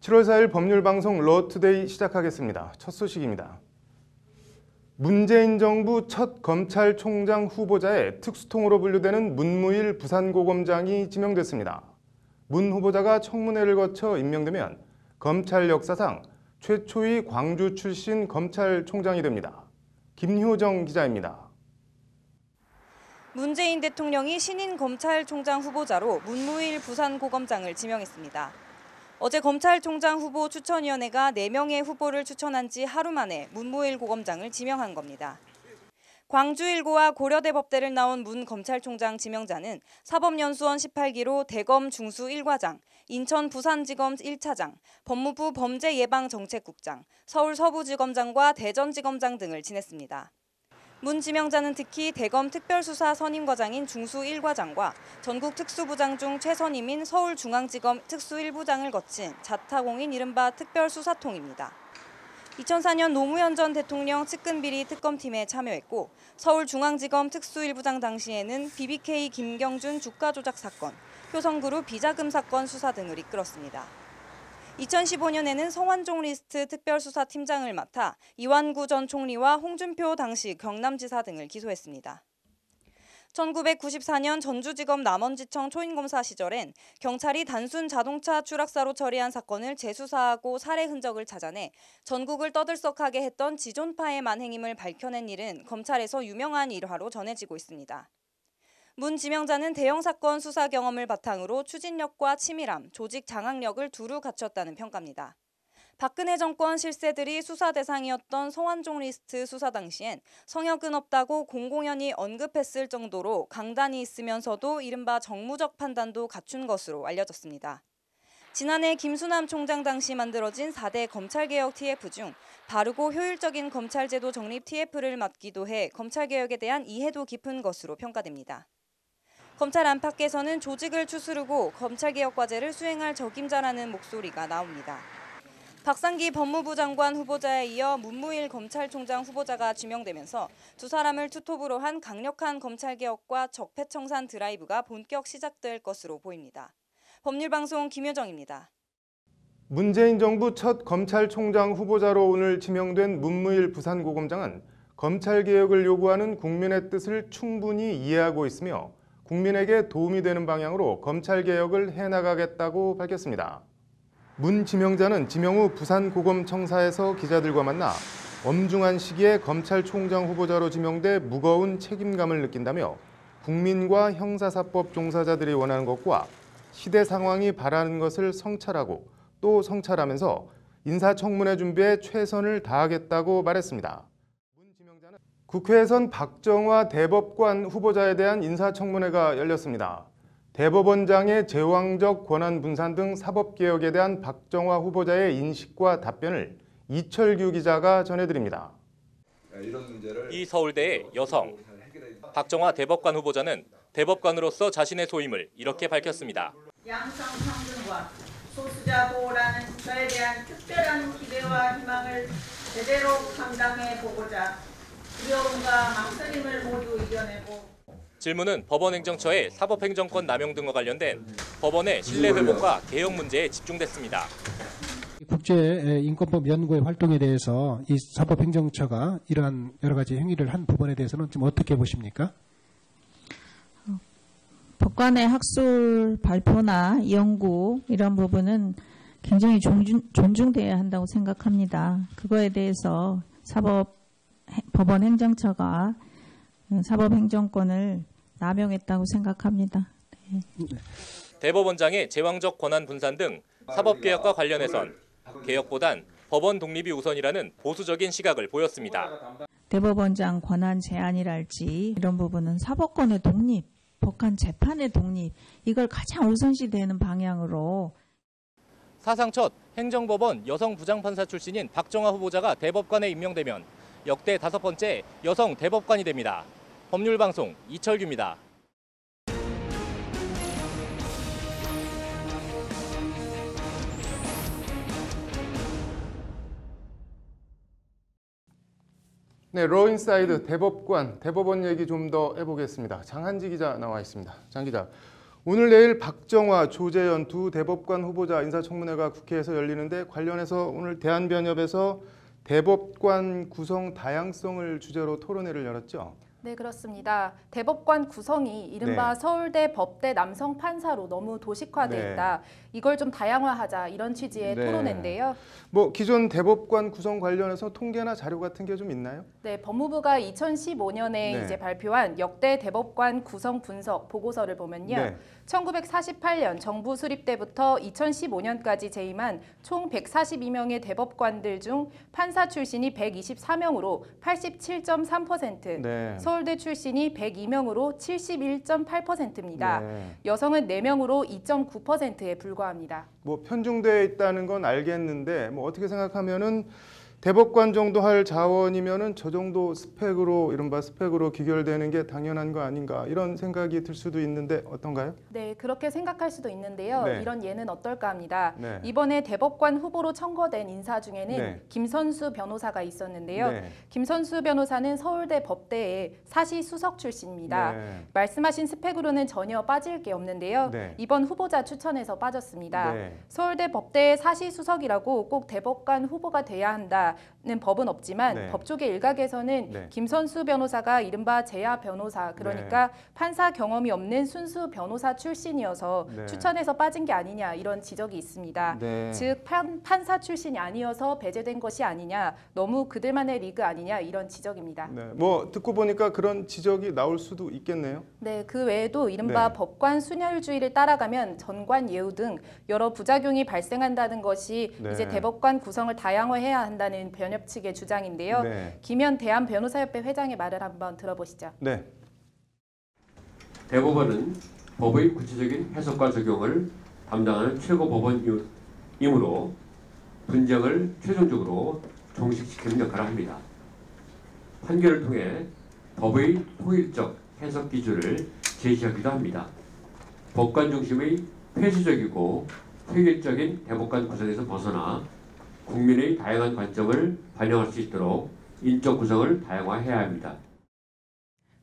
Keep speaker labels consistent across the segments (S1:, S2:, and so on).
S1: 7월 4일 법률방송 러투데이 시작하겠습니다. 첫 소식입니다. 문재인 정부 첫 검찰총장 후보자의 특수통으로 분류되는 문무일 부산고검장이 지명됐습니다. 문 후보자가 청문회를 거쳐 임명되면 검찰 역사상 최초의 광주 출신 검찰총장이 됩니다. 김효정 기자입니다.
S2: 문재인 대통령이 신인 검찰총장 후보자로 문무일 부산고검장을 지명했습니다. 어제 검찰총장 후보 추천위원회가 4명의 후보를 추천한 지 하루 만에 문무일 고검장을 지명한 겁니다. 광주 1고와 고려대 법대를 나온 문 검찰총장 지명자는 사법연수원 18기로 대검 중수 1과장, 인천 부산지검 1차장, 법무부 범죄예방정책국장, 서울 서부지검장과 대전지검장 등을 지냈습니다. 문 지명자는 특히 대검 특별수사 선임과장인 중수 1과장과 전국 특수부장 중 최선임인 서울중앙지검 특수 1부장을 거친 자타공인 이른바 특별수사통입니다. 2004년 노무현 전 대통령 측근비리 특검팀에 참여했고 서울중앙지검 특수 1부장 당시에는 BBK 김경준 주가조작 사건, 효성그룹 비자금 사건 수사 등을 이끌었습니다. 2015년에는 성완종 리스트 특별수사팀장을 맡아 이완구 전 총리와 홍준표 당시 경남지사 등을 기소했습니다. 1994년 전주지검 남원지청 초임검사 시절엔 경찰이 단순 자동차 추락사로 처리한 사건을 재수사하고 살해 흔적을 찾아내 전국을 떠들썩하게 했던 지존파의 만행임을 밝혀낸 일은 검찰에서 유명한 일화로 전해지고 있습니다. 문 지명자는 대형 사건 수사 경험을 바탕으로 추진력과 치밀함, 조직 장악력을 두루 갖췄다는 평가입니다. 박근혜 정권 실세들이 수사 대상이었던 성완종 리스트 수사 당시엔 성역은 없다고 공공연히 언급했을 정도로 강단이 있으면서도 이른바 정무적 판단도 갖춘 것으로 알려졌습니다. 지난해 김수남 총장 당시 만들어진 4대 검찰개혁 TF 중 바르고 효율적인 검찰제도 정립 TF를 맡기도 해 검찰개혁에 대한 이해도 깊은 것으로 평가됩니다. 검찰 안팎에서는 조직을 추스르고 검찰개혁 과제를 수행할 적임자라는 목소리가 나옵니다. 박상기 법무부 장관 후보자에 이어 문무일 검찰총장 후보자가 지명되면서 두 사람을 투톱으로 한 강력한 검찰개혁과 적폐청산 드라이브가 본격 시작될 것으로 보입니다. 법률방송 김효정입니다.
S1: 문재인 정부 첫 검찰총장 후보자로 오늘 지명된 문무일 부산고검장은 검찰개혁을 요구하는 국민의 뜻을 충분히 이해하고 있으며 국민에게 도움이 되는 방향으로 검찰개혁을 해나가겠다고 밝혔습니다. 문 지명자는 지명 후 부산고검청사에서 기자들과 만나 엄중한 시기에 검찰총장 후보자로 지명돼 무거운 책임감을 느낀다며 국민과 형사사법 종사자들이 원하는 것과 시대 상황이 바라는 것을 성찰하고 또 성찰하면서 인사청문회 준비에 최선을 다하겠다고 말했습니다. 국회에선 박정화 대법관 후보자에 대한 인사청문회가 열렸습니다. 대법원장의 제왕적 권한 분산 등 사법개혁에 대한 박정화 후보자의 인식과 답변을 이철규 기자가 전해드립니다.
S3: 이 서울대의 여성, 박정화 대법관 후보자는 대법관으로서 자신의 소임을 이렇게 밝혔습니다.
S4: 양성평등과 소수자 보호라는 저에 대한 특별한 기대와 희망을 제대로 감당해 보고자 두려움과 망설임을 모두 이겨내고.
S3: 질문은 법원행정처의 사법행정권 남용 등과 관련된 법원의 신뢰 회복과 개혁 문제에 집중됐습니다.
S5: 국제인권법 연구의 활동에 대해서 이 사법행정처가 이러한 여러 가지 행위를 한 부분에 대해서는 좀 어떻게 보십니까?
S6: 법관의 학술 발표나 연구 이런 부분은 굉장히 존중돼야 한다고 생각합니다. 그거에 대해서 법원 행정처가 사법행정권을 남용했다고 생각합니다. 네.
S3: 대법원장의 제왕적 권한 분산 등 사법개혁과 관련해선 개혁보단 법원 독립이 우선이라는 보수적인 시각을 보였습니다.
S6: 대법원장 권한 제한이랄지 이런 부분은 사법권의 독립, 법관 재판의 독립, 이걸 가장 우선시되는 방향으로.
S3: 사상 첫 행정법원 여성 부장판사 출신인 박정화 후보자가 대법관에 임명되면 역대 5번째 여성 대법관이 됩니다. 법률방송 이철규입니다.
S1: 네, 러인사이드 대법관, 대법원 얘기 좀 더 해보겠습니다. 장한지 기자 나와 있습니다. 장 기자, 오늘 내일 박정화, 조재현 두 대법관 후보자 인사청문회가 국회에서 열리는데 관련해서 오늘 대한변협에서 대법관 구성 다양성을 주제로 토론회를 열었죠.
S7: 네, 그렇습니다. 대법관 구성이 이른바
S1: 네.
S7: 서울대 법대 남성 판사로 너무 도식화돼
S1: 네.
S7: 있다. 이걸 좀 다양화하자 이런 취지의
S1: 네.
S7: 토론회인데요.
S1: 뭐 기존 대법관 구성 관련해서 통계나 자료 같은 게 좀 있나요?
S7: 네, 법무부가 2015년에
S1: 네.
S7: 이제 발표한 역대 대법관 구성 분석 보고서를 보면요.
S1: 네.
S7: 1948년 정부 수립 때부터 2015년까지 재임한 총 142명의 대법관들 중 판사 출신이 124명으로 87.3%,
S1: 네.
S7: 서울대 출신이 102명으로 71.8%입니다.
S1: 네.
S7: 여성은 4명으로 2.9%에 불과합니다.
S1: 뭐 편중되어 있다는 건 알겠는데 뭐 어떻게 생각하면은 대법관 정도 할 자원이면은 저 정도 스펙으로 이른바 스펙으로 귀결되는 게 당연한 거 아닌가 이런 생각이 들 수도 있는데 어떤가요?
S7: 네, 그렇게 생각할 수도 있는데요.
S1: 네.
S7: 이런 예는 어떨까 합니다.
S1: 네.
S7: 이번에 대법관 후보로 청거된 인사 중에는
S1: 네.
S7: 김선수 변호사가 있었는데요.
S1: 네.
S7: 김선수 변호사는 서울대 법대의 사시수석 출신입니다.
S1: 네.
S7: 말씀하신 스펙으로는 전혀 빠질 게 없는데요.
S1: 네.
S7: 이번 후보자 추천에서 빠졌습니다.
S1: 네.
S7: 서울대 법대의 사시수석이라고 꼭 대법관 후보가 돼야 한다는 법은 없지만
S1: 네.
S7: 법조계 일각에서는
S1: 네.
S7: 김선수 변호사가 이른바 재야 변호사, 그러니까 판사 경험이 없는 순수 변호사 출신이어서
S1: 네.
S7: 추천해서 빠진 게 아니냐 이런 지적이 있습니다.
S1: 네.
S7: 즉 판사 출신이 아니어서 배제된 것이 아니냐, 너무 그들만의 리그 아니냐 이런 지적입니다.
S1: 네. 뭐 듣고 보니까 그런 지적이 나올 수도 있겠네요.
S7: 네, 그 외에도 이른바
S1: 네.
S7: 법관 순혈주의를 따라가면 전관 예우 등 여러 부작용이 발생한다는 것이
S1: 네.
S7: 이제 대법관 구성을 다양화해야 한다는 변협 측의 주장인데요.
S1: 네.
S7: 김현 대한변호사협회 회장의 말을 한번 들어보시죠.
S1: 네.
S8: 대법원은 법의 구체적인 해석과 적용을 담당하는 최고 법원이므로 분쟁을 최종적으로 종식시키는 역할을 합니다. 판결을 통해 법의 통일적 해석 기준을 제시하기도 합니다. 법관 중심의 폐쇄적이고 획일적인 대법관 구성에서 벗어나 국민의 다양한 관점을 반영할 수 있도록 인적 구성을 다양화해야 합니다.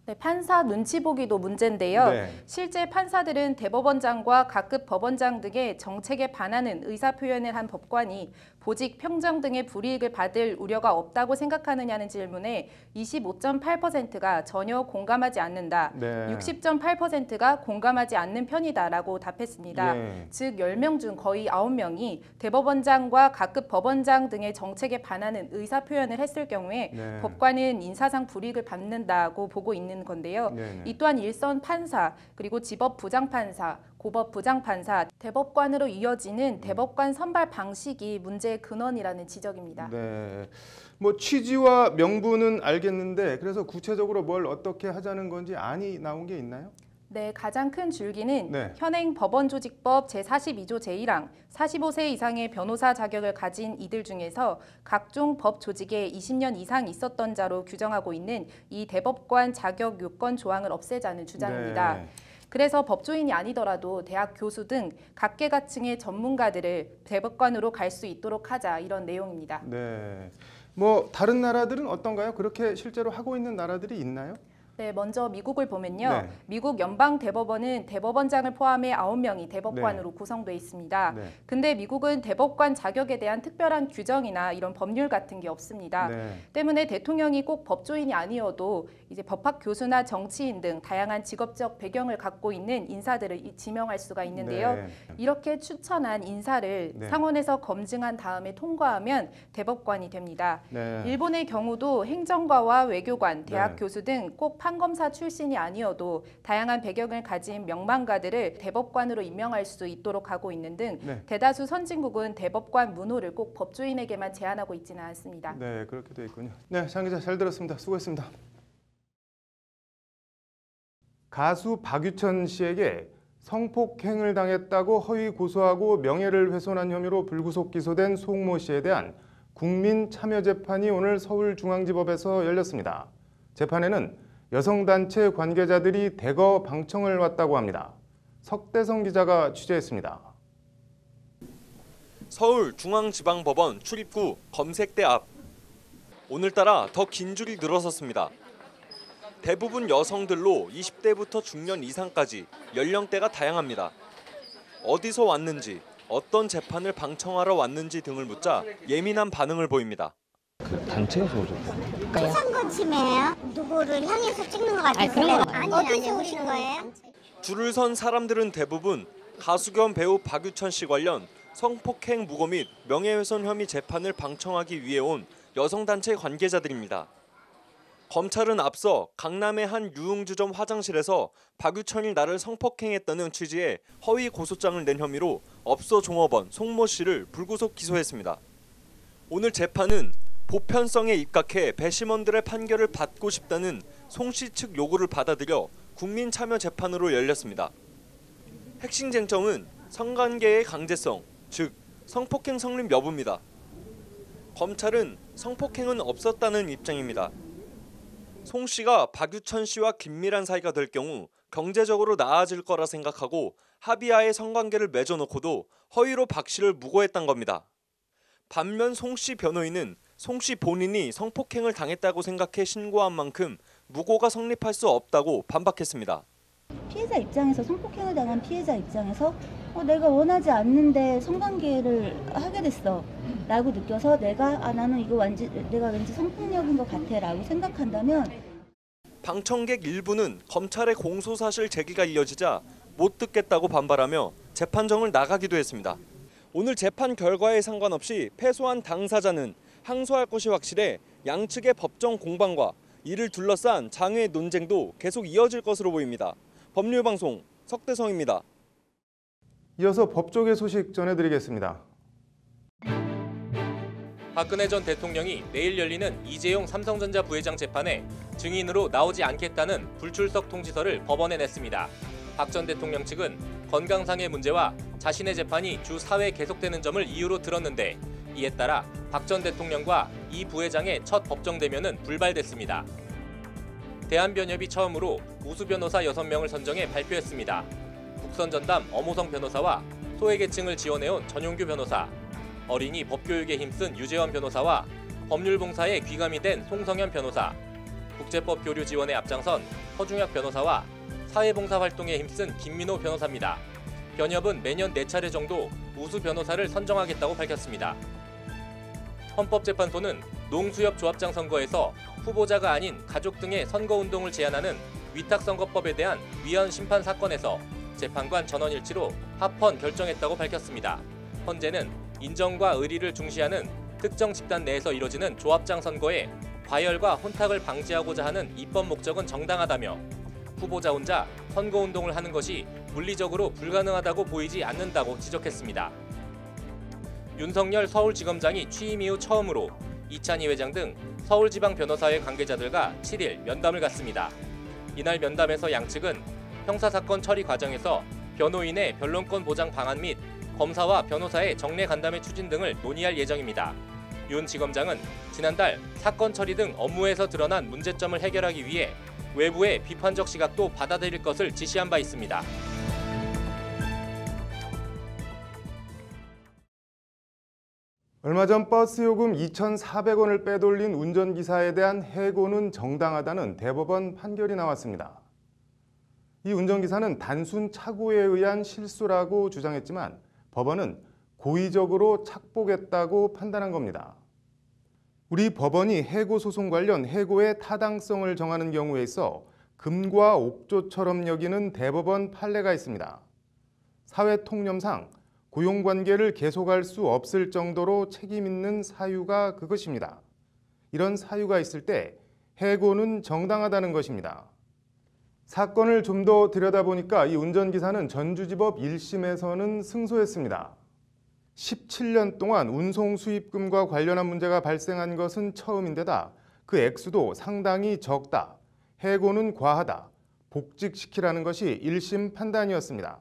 S7: 네, 판사 눈치 보기도 문제인데요.
S1: 네.
S7: 실제 판사들은 대법원장과 각급 법원장 등의 정책에 반하는 의사표현을 한 법관이 보직 평정 등의 불이익을 받을 우려가 없다고 생각하느냐는 질문에 25.8%가 전혀 공감하지 않는다.
S1: 네.
S7: 60.8%가 공감하지 않는 편이다라고 답했습니다.
S1: 예.
S7: 즉 10명 중 거의 9명이 대법원장과 각급 법원장 등의 정책에 반하는 의사표현을 했을 경우에
S1: 네.
S7: 법관은 인사상 불이익을 받는다고 보고 있는 건데요.
S1: 네네.
S7: 이 또한 일선 판사, 그리고 지법 부장판사, 고법 부장판사, 대법관으로 이어지는 대법관 선발 방식이 문제의 근원이라는 지적입니다.
S1: 네. 뭐 취지와 명분은 알겠는데 그래서 구체적으로 뭘 어떻게 하자는 건지 안이 나온 게 있나요?
S7: 네, 가장 큰 줄기는
S1: 네.
S7: 현행 법원조직법 제42조 제1항 45세 이상의 변호사 자격을 가진 이들 중에서 각종 법 조직에 20년 이상 있었던 자로 규정하고 있는 이 대법관 자격 요건 조항을 없애자는 주장입니다.
S1: 네.
S7: 그래서 법조인이 아니더라도 대학 교수 등 각계각층의 전문가들을 대법관으로 갈 수 있도록 하자 이런 내용입니다.
S1: 네. 뭐 다른 나라들은 어떤가요? 그렇게 실제로 하고 있는 나라들이 있나요?
S7: 네, 먼저 미국을 보면요.
S1: 네.
S7: 미국 연방대법원은 대법원장을 포함해 9명이 대법관으로 구성돼 있습니다.
S1: 네.
S7: 근데 미국은 대법관 자격에 대한 특별한 규정이나 이런 법률 같은 게 없습니다.
S1: 네.
S7: 때문에 대통령이 꼭 법조인이 아니어도 이제 법학 교수나 정치인 등 다양한 직업적 배경을 갖고 있는 인사들을 지명할 수가 있는데요.
S1: 네.
S7: 이렇게 추천한 인사를
S1: 네.
S7: 상원에서 검증한 다음에 통과하면 대법관이 됩니다.
S1: 네.
S7: 일본의 경우도 행정가와 외교관, 대학
S1: 네.
S7: 교수 등 꼭 판검사 출신이 아니어도 다양한 배경을 가진 명망가들을 대법관으로 임명할 수 있도록 하고 있는 등
S1: 네.
S7: 대다수 선진국은 대법관 문호를 꼭 법조인에게만 제한하고 있지는 않습니다.
S1: 네, 그렇게 돼 있군요. 네, 장 기자 잘 들었습니다. 수고했습니다. 가수 박유천 씨에게 성폭행을 당했다고 허위 고소하고 명예를 훼손한 혐의로 불구속 기소된 송모 씨에 대한 국민 참여 재판이 오늘 서울중앙지법에서 열렸습니다. 재판에는 여성단체 관계자들이 대거 방청을 왔다고 합니다. 석대성 기자가 취재했습니다.
S9: 서울중앙지방법원 출입구 검색대 앞. 오늘따라 더 긴 줄이 늘어섰습니다. 대부분 여성들로 20대부터 중년 이상까지 연령대가 다양합니다. 어디서 왔는지, 어떤 재판을 방청하러 왔는지 등을 묻자 예민한 반응을 보입니다.
S10: 단체에서 오셨어요?
S11: 선거 침해예요? 누구를 향해서 찍는 것 같아요. 어디서 오신 거예요?
S9: 줄을 선 사람들은 대부분 가수 겸 배우 박유천 씨 관련 성폭행 무고 및 명예훼손 혐의 재판을 방청하기 위해 온 여성단체 관계자들입니다. 검찰은 앞서 강남의 한 유흥주점 화장실에서 박유천이 나를 성폭행했다는 취지의 허위 고소장을 낸 혐의로 업소 종업원 송모 씨를 불구속 기소했습니다. 오늘 재판은 보편성에 입각해 배심원들의 판결을 받고 싶다는 송 씨 측 요구를 받아들여 국민참여재판으로 열렸습니다. 핵심 쟁점은 성관계의 강제성, 즉 성폭행 성립 여부입니다. 검찰은 성폭행은 없었다는 입장입니다. 송 씨가 박유천 씨와 긴밀한 사이가 될 경우 경제적으로 나아질 거라 생각하고 합의하에 성관계를 맺어놓고도 허위로 박 씨를 무고했단 겁니다. 반면 송 씨 변호인은 송 씨 본인이 성폭행을 당했다고 생각해 신고한 만큼 무고가 성립할 수 없다고 반박했습니다.
S12: 피해자 입장에서 성폭행을 당한 피해자 입장에서 내가 원하지 않는데 성관계를 하게 됐어 라고 느껴서 나는 이거 내가 왠지 성폭력인 것 같아 라고 생각한다면
S9: 방청객 일부는 검찰의 공소사실 제기가 이어지자 못 듣겠다고 반발하며 재판정을 나가기도 했습니다. 오늘 재판 결과에 상관없이 패소한 당사자는 항소할 것이 확실해 양측의 법정 공방과 이를 둘러싼 장외 논쟁도 계속 이어질 것으로 보입니다. 법률방송 석대성입니다.
S1: 이어서 법조계 소식 전해드리겠습니다.
S3: 박근혜 전 대통령이 내일 열리는 이재용 삼성전자 부회장 재판에 증인으로 나오지 않겠다는 불출석 통지서를 법원에 냈습니다. 박 전 대통령 측은 건강상의 문제와 자신의 재판이 주 4회 계속되는 점을 이유로 들었는데 이에 따라 박 전 대통령과 이 부회장의 첫 법정 대면은 불발됐습니다. 대한변협이 처음으로 우수 변호사 6명을 선정해 발표했습니다. 국선전담 엄호성 변호사와 소외계층을 지원해온 전용규 변호사, 어린이 법교육에 힘쓴 유재원 변호사와 법률봉사에 귀감이 된 송성현 변호사, 국제법 교류 지원에 앞장선 허중혁 변호사와 사회봉사 활동에 힘쓴 김민호 변호사입니다. 변협은 매년 4차례 정도 우수 변호사를 선정하겠다고 밝혔습니다. 헌법재판소는 농수협 조합장 선거에서 후보자가 아닌 가족 등의 선거운동을 제한하는 위탁선거법에 대한 위헌 심판 사건에서 재판관 전원일치로 합헌 결정했다고 밝혔습니다. 헌재는 인정과 의리를 중시하는 특정 집단 내에서 이뤄지는 조합장 선거에 과열과 혼탁을 방지하고자 하는 입법 목적은 정당하다며 후보자 혼자 선거운동을 하는 것이 물리적으로 불가능하다고 보이지 않는다고 지적했습니다. 윤석열 서울지검장이 취임 이후 처음으로 이찬희 회장 등 서울지방변호사회 관계자들과 7일 면담을 갖습니다. 이날 면담에서 양측은 형사사건 처리 과정에서 변호인의 변론권 보장 방안 및 검사와 변호사의 정례 간담회 추진 등을 논의할 예정입니다. 윤 지검장은 지난달 사건 처리 등 업무에서 드러난 문제점을 해결하기 위해 외부의 비판적 시각도 받아들일 것을 지시한 바 있습니다.
S1: 얼마 전 버스 요금 2,400원을 빼돌린 운전기사에 대한 해고는 정당하다는 대법원 판결이 나왔습니다. 이 운전기사는 단순 착오에 의한 실수라고 주장했지만 법원은 고의적으로 착복했다고 판단한 겁니다. 우리 법원이 해고 소송 관련 해고의 타당성을 정하는 경우에 있어 금과 옥조처럼 여기는 대법원 판례가 있습니다. 사회 통념상 고용관계를 계속할 수 없을 정도로 책임 있는 사유가 그것입니다. 이런 사유가 있을 때 해고는 정당하다는 것입니다. 사건을 좀 더 들여다보니까 이 운전기사는 전주지법 1심에서는 승소했습니다. 17년 동안 운송 수입금과 관련한 문제가 발생한 것은 처음인데다 그 액수도 상당히 적다, 해고는 과하다, 복직시키라는 것이 1심 판단이었습니다.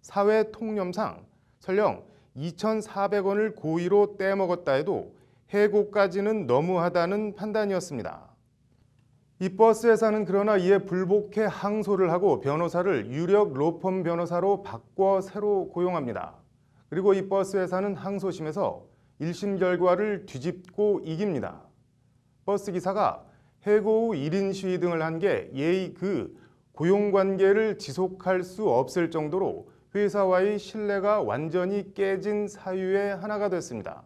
S1: 사회 통념상 설령 2,400원을 고의로 떼먹었다 해도 해고까지는 너무하다는 판단이었습니다. 이 버스 회사는 그러나 이에 불복해 항소를 하고 변호사를 유력 로펌 변호사로 바꿔 새로 고용합니다. 그리고 이 버스 회사는 항소심에서 1심 결과를 뒤집고 이깁니다. 버스 기사가 해고 후 1인 시위 등을 한 게 예의 그 고용관계를 지속할 수 없을 정도로 회사와의 신뢰가 완전히 깨진 사유의 하나가 됐습니다.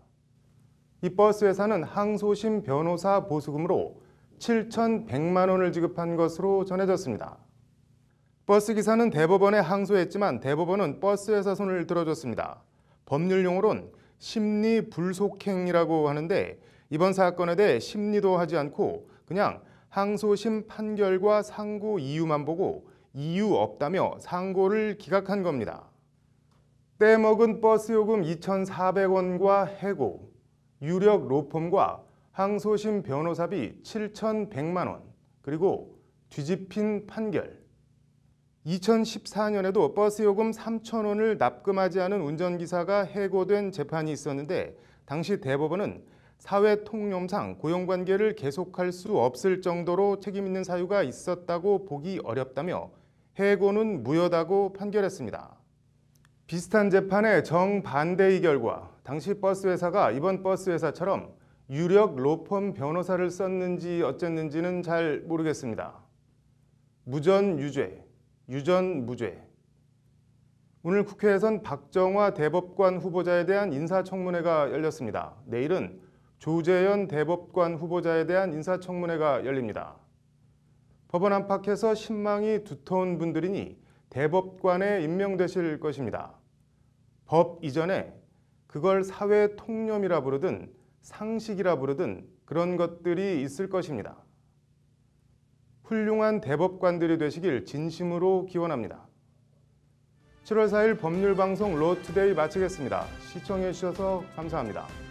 S1: 이 버스 회사는 항소심 변호사 보수금으로 7,100만 원을 지급한 것으로 전해졌습니다. 버스 기사는 대법원에 항소했지만 대법원은 버스 회사 손을 들어줬습니다. 법률 용어로는 심리 불속행이라고 하는데 이번 사건에 대해 심리도 하지 않고 그냥 항소심 판결과 상고 이유만 보고 이유 없다며 상고를 기각한 겁니다. 떼먹은 버스 요금 2,400원과 해고, 유력 로펌과 항소심 변호사비 7,100만 원, 그리고 뒤집힌 판결. 2014년에도 버스 요금 3,000원을 납금하지 않은 운전기사가 해고된 재판이 있었는데 당시 대법원은 사회통념상 고용관계를 계속할 수 없을 정도로 책임 있는 사유가 있었다고 보기 어렵다며 해고는 무효다고 판결했습니다. 비슷한 재판의 정반대의 결과 당시 버스 회사가 이번 버스 회사처럼 유력 로펌 변호사를 썼는지 어쨌는지는 잘 모르겠습니다. 무전 유죄, 유전 무죄. 오늘 국회에선 박정화 대법관 후보자에 대한 인사청문회가 열렸습니다. 내일은 조재현 대법관 후보자에 대한 인사청문회가 열립니다. 법원 안팎에서 신망이 두터운 분들이니 대법관에 임명되실 것입니다. 법 이전에 그걸 사회 통념이라 부르든 상식이라 부르든 그런 것들이 있을 것입니다. 훌륭한 대법관들이 되시길 진심으로 기원합니다. 7월 4일 법률방송 로투데이 마치겠습니다. 시청해 주셔서 감사합니다.